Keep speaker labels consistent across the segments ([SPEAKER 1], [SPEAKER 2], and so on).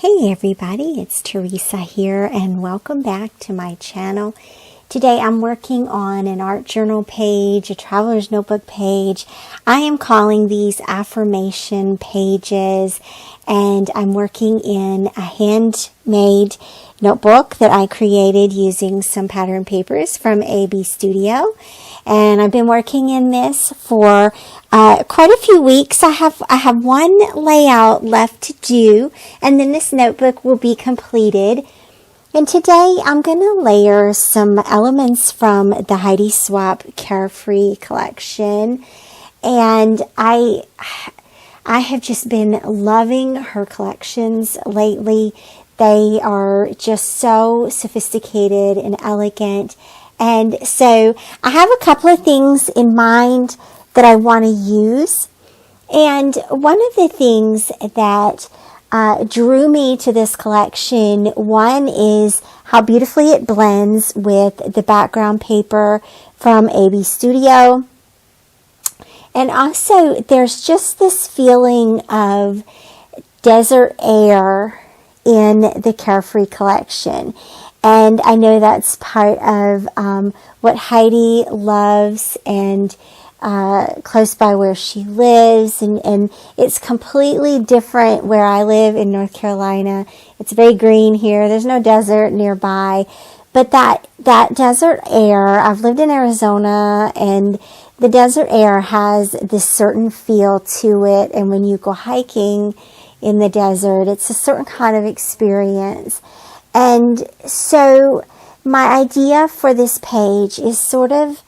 [SPEAKER 1] Hey everybody, it's Theresa here and welcome back to my channel. Today I'm working on an art journal page, a traveler's notebook page. I am calling these affirmation pages, and I'm working in a handmade notebook that I created using some pattern papers from AB Studio. And I've been working in this for quite a few weeks. I have one layout left to do, and then this notebook will be completed. And today I'm going to layer some elements from the Heidi Swapp Carefree collection. And I have just been loving her collections lately. They are just so sophisticated and elegant. And so I have a couple of things in mind that I want to use. And one of the things that drew me to this collection, one is how beautifully it blends with the background paper from AB Studio. And also there's just this feeling of desert air in the Carefree collection. And I know that's part of what Heidi loves and close by where she lives. And it's completely different where I live in North Carolina. It's very green here. There's no desert nearby. But that desert air, I've lived in Arizona, and the desert air has this certain feel to it. And when you go hiking in the desert, it's a certain kind of experience. And so my idea for this page is sort of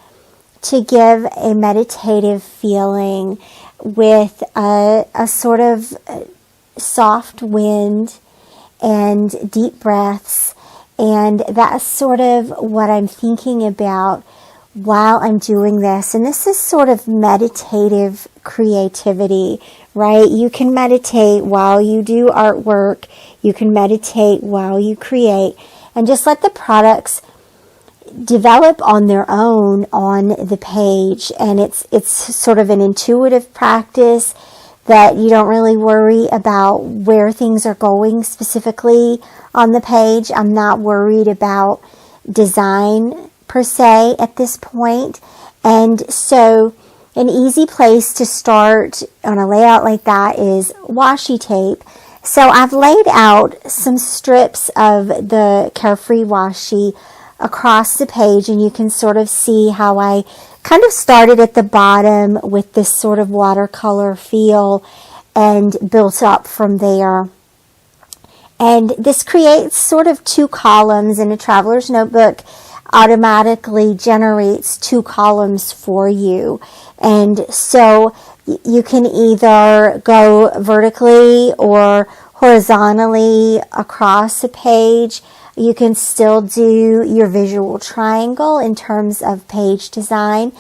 [SPEAKER 1] to give a meditative feeling with a sort of soft wind and deep breaths. And that's sort of what I'm thinking about while I'm doing this. And this is sort of meditative creativity, right? You can meditate while you do artwork. You can meditate while you create, and just let the products develop on their own on the page. And it's sort of an intuitive practice that you don't really worry about where things are going specifically on the page. I'm not worried about design per se at this point. And so an easy place to start on a layout like that is washi tape. So I've laid out some strips of the Carefree washi across the page, and you can sort of see how I kind of started at the bottom with this sort of watercolor feel and built up from there. And this creates sort of two columns, and a traveler's notebook automatically generates two columns for you. And so you can either go vertically or horizontally across the page. You can still do your visual triangle in terms of page design.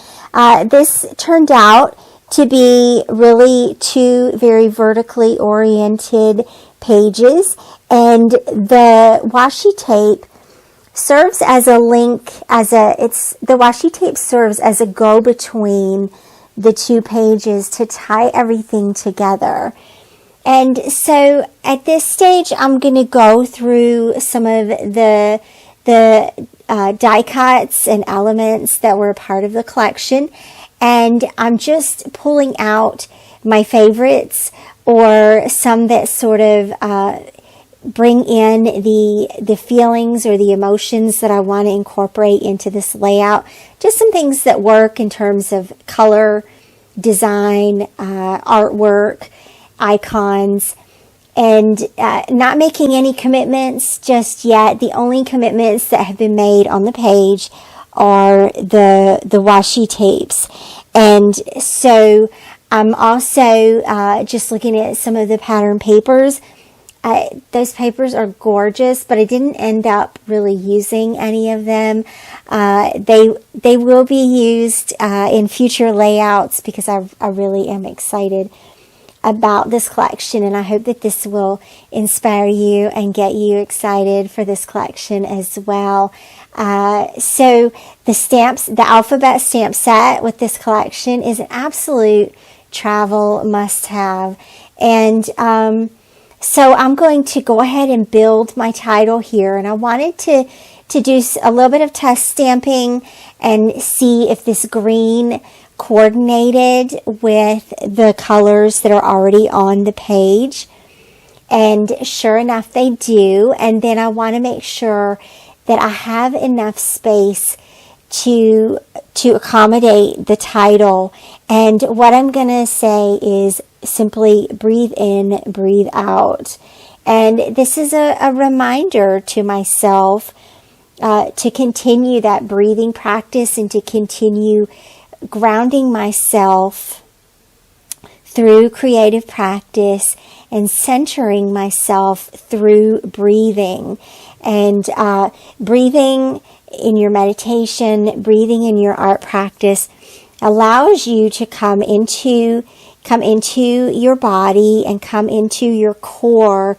[SPEAKER 1] This turned out to be really two very vertically oriented pages, and the washi tape serves as a link, the washi tape serves as a go-between the two pages to tie everything together. And so at this stage, I'm going to go through some of the die cuts and elements that were a part of the collection. And I'm just pulling out my favorites, or some that sort of bring in the feelings or the emotions that I want to incorporate into this layout. Just some things that work in terms of color, design, artwork, icons, and not making any commitments just yet. The only commitments that have been made on the page are the washi tapes. And so I'm also just looking at some of the pattern papers. Those papers are gorgeous, but I didn't end up really using any of them. They will be used in future layouts, because I really am excited about this collection, and I hope that this will inspire you and get you excited for this collection as well. So the alphabet stamp set with this collection is an absolute travel must-have. And So I'm going to go ahead and build my title here, and I wanted to do a little bit of test stamping and see if this green coordinated with the colors that are already on the page. And sure enough, they do. And then I want to make sure that I have enough space to accommodate the title. And what I'm going to say is simply breathe in, breathe out. And this is a reminder to myself to continue that breathing practice and to continue grounding myself through creative practice and centering myself through breathing. And breathing in your meditation, breathing in your art practice allows you to come into your body and come into your core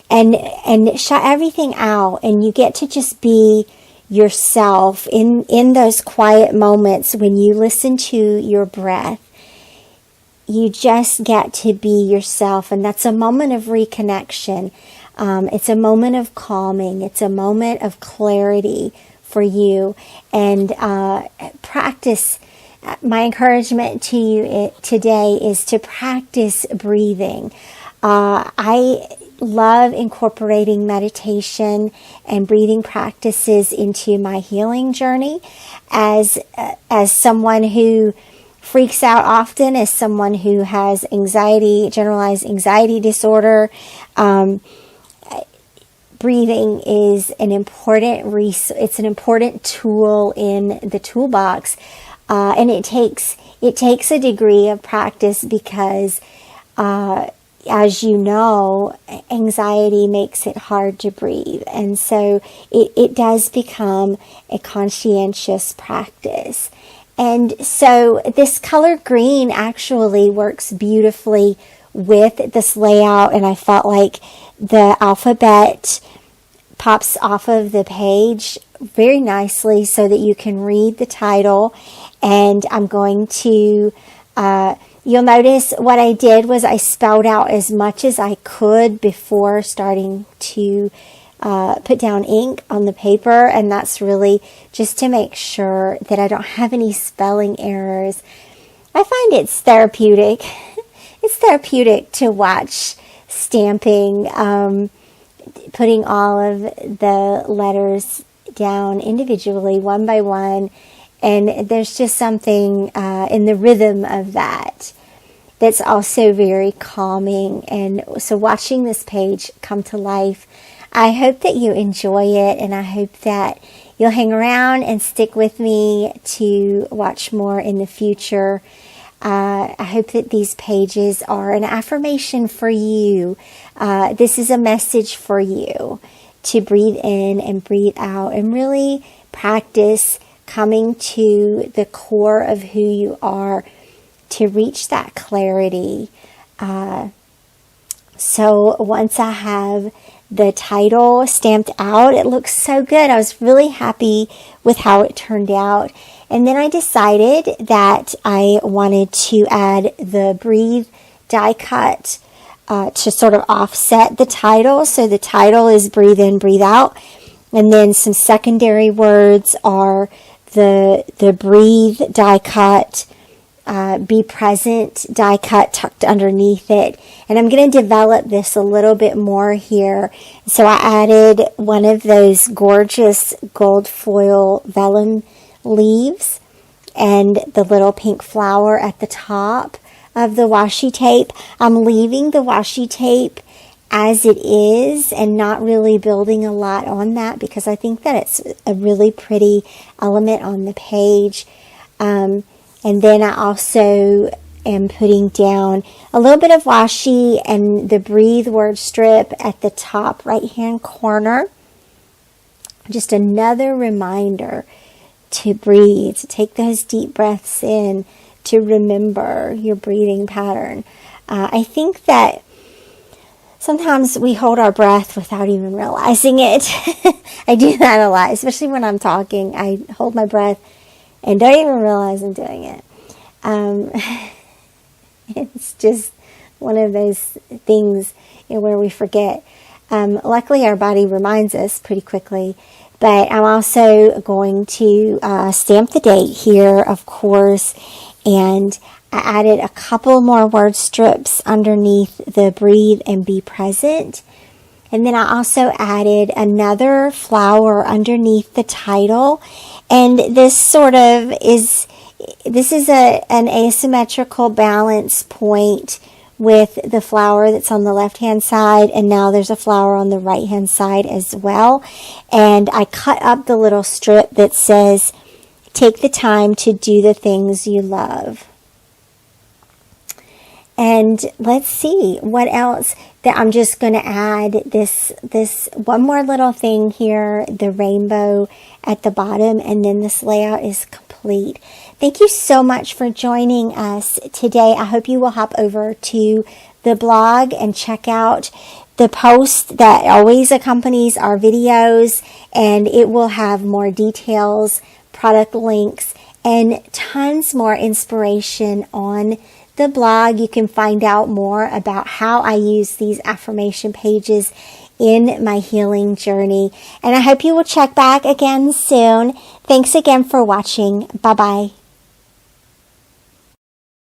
[SPEAKER 1] and shut everything out, and you get to just be yourself in those quiet moments when you listen to your breath. You just get to be yourself, and that's a moment of reconnection. It's a moment of calming. It's a moment of clarity for you. And practice. My encouragement to you today is to practice breathing. I love incorporating meditation and breathing practices into my healing journey as someone who freaks out often, as someone who has anxiety, generalized anxiety disorder. Breathing is an important it's an important tool in the toolbox, and it takes a degree of practice because, as you know, anxiety makes it hard to breathe, and so it does become a conscientious practice. And so this color green actually works beautifully with this layout, and I felt like the alphabet pops off of the page very nicely so that you can read the title. And I'm going to, you'll notice what I did was I spelled out as much as I could before starting to put down ink on the paper, and that's really just to make sure that I don't have any spelling errors. I find it's therapeutic. It's therapeutic to watch stamping, putting all of the letters down individually, one by one, and there's just something in the rhythm of that that's also very calming. And so watching this page come to life, I hope that you enjoy it, and I hope that you'll hang around and stick with me to watch more in the future. I hope that these pages are an affirmation for you. This is a message for you to breathe in and breathe out and really practice coming to the core of who you are to reach that clarity. So once I have the title stamped out, it looks so good. I was really happy with how it turned out. And then I decided that I wanted to add the breathe die cut to sort of offset the title. So the title is breathe in, breathe out. And then some secondary words are the breathe die cut, be present die cut tucked underneath it. And I'm going to develop this a little bit more here. So I added one of those gorgeous gold foil vellum leaves and the little pink flower at the top of the washi tape. I'm leaving the washi tape as it is and not really building a lot on that because I think that it's a really pretty element on the page. And then I also am putting down a little bit of washi and the breathe word strip at the top right hand corner. Just another reminder to breathe, to take those deep breaths in, to remember your breathing pattern. I think that sometimes we hold our breath without even realizing it. I do that a lot, especially when I'm talking. I hold my breath and don't even realize I'm doing it. It's just one of those things. where we forget. Luckily, our body reminds us pretty quickly. But I'm also going to stamp the date here, of course, and I added a couple more word strips underneath the breathe and be present. And then I also added another flower underneath the title. And this is an asymmetrical balance point with the flower that's on the left-hand side, and now there's a flower on the right-hand side as well. And I cut up the little strip that says, take the time to do the things you love. And let's see what else that I'm just going to add this one more little thing here, the rainbow at the bottom, and then this layout is complete. Thank you so much for joining us today. I hope you will hop over to the blog and check out the post that always accompanies our videos, and it will have more details, product links, and tons more inspiration on the blog. You can find out more about how I use these affirmation pages in my healing journey. And I hope you will check back again soon. Thanks again for watching. Bye-bye.